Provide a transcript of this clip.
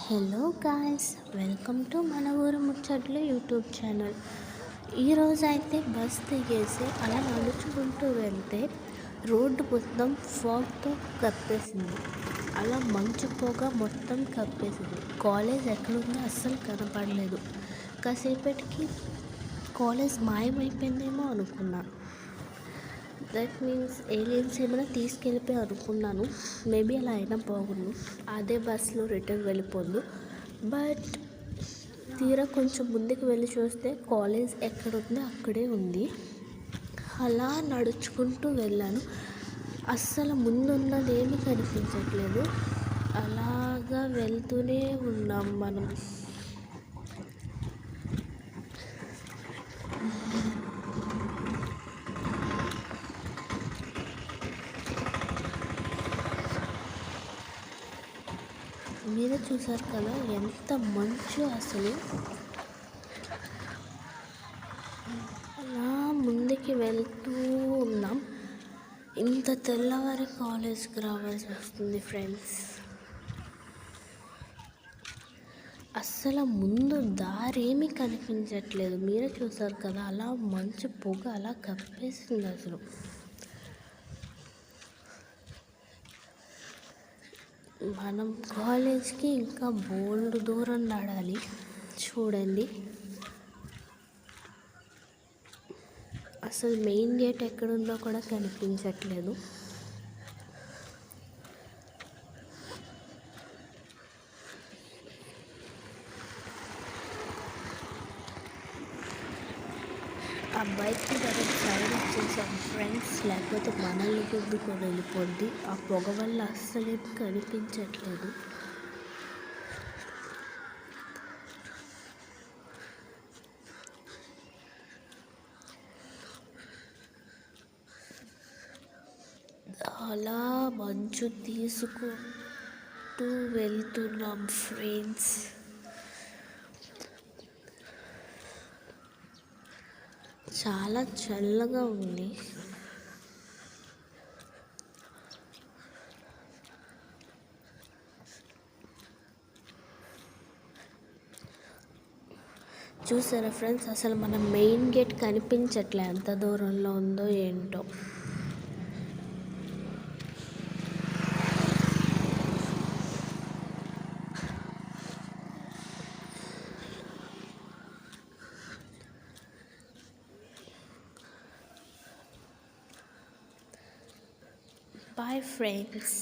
Hello guys, welcome to మన ఊరు ముచ్చట్లు యూట్యూబ్ ఛానల్. ఈరోజు అయితే బస్ దిగేసి అలా నడుచుకుంటూ వెళ్తే రోడ్డు మొత్తం ఫాగ్తో కప్పేసింది. అలా మంచు పొగ మొత్తం కప్పేసింది. కాలేజ్ ఎక్కడుందో అస్సలు కనపడలేదు. కాసేపటికి కాలేజ్ మాయమైపోయిందేమో అనుకున్నాను. దట్ మీన్స్ ఏలియన్స్ ఏమైనా తీసుకెళ్ళిపోయి అనుకున్నాను. మేబీ అలా అయినా బాగుండు, అదే బస్సులో రిటర్న్ వెళ్ళిపోదు. బట్ తీరా కొంచెం ముందుకు వెళ్ళి చూస్తే కాలేజ్ ఎక్కడుందో అక్కడే ఉంది. అలా నడుచుకుంటూ వెళ్ళాను. అస్సలు ముందున్నది ఏమీ కనిపించట్లేదు. అలాగా వెళ్తూనే ఉన్నాం మనం. మీరే చూసారు కదా ఎంత మంచు అసలు. అలా ముందుకి వెళ్తూ ఉన్నాం. ఇంత తెల్లవారి కాలేజ్కి రావాల్సి వస్తుంది ఫ్రెండ్స్. అస్సలు ముందు దారి ఏమీ కనిపించట్లేదు. మీరే చూసారు కదా, అలా మంచు పొగ అలా కప్పేసింది అసలు. మనం కాలేజ్కి ఇంకా బోల్డ్ దూరం నడాలి. చూడండి, అసలు మెయిన్ గేట్ ఎక్కడుందో కూడా కనిపించట్లేదు. ఆ బైక్కి మనం సైడ్ ఇచ్చేసాం ఫ్రెండ్స్, లేకపోతే మనల్ని గుద్దుకొని వెళ్ళిపోద్ది. ఆ పొగ వల్ల అస్సలేం కనిపించట్లేదు. అలా మంచు తీసుకుంటూ వెళ్తున్నాం ఫ్రెండ్స్. చాలా చల్లగా ఉంది. చూసారా ఫ్రెండ్స్, అసలు మన మెయిన్ గేట్ కనిపించట్లే, ఎంత దూరంలో ఉందో ఏంటో. Bye friends.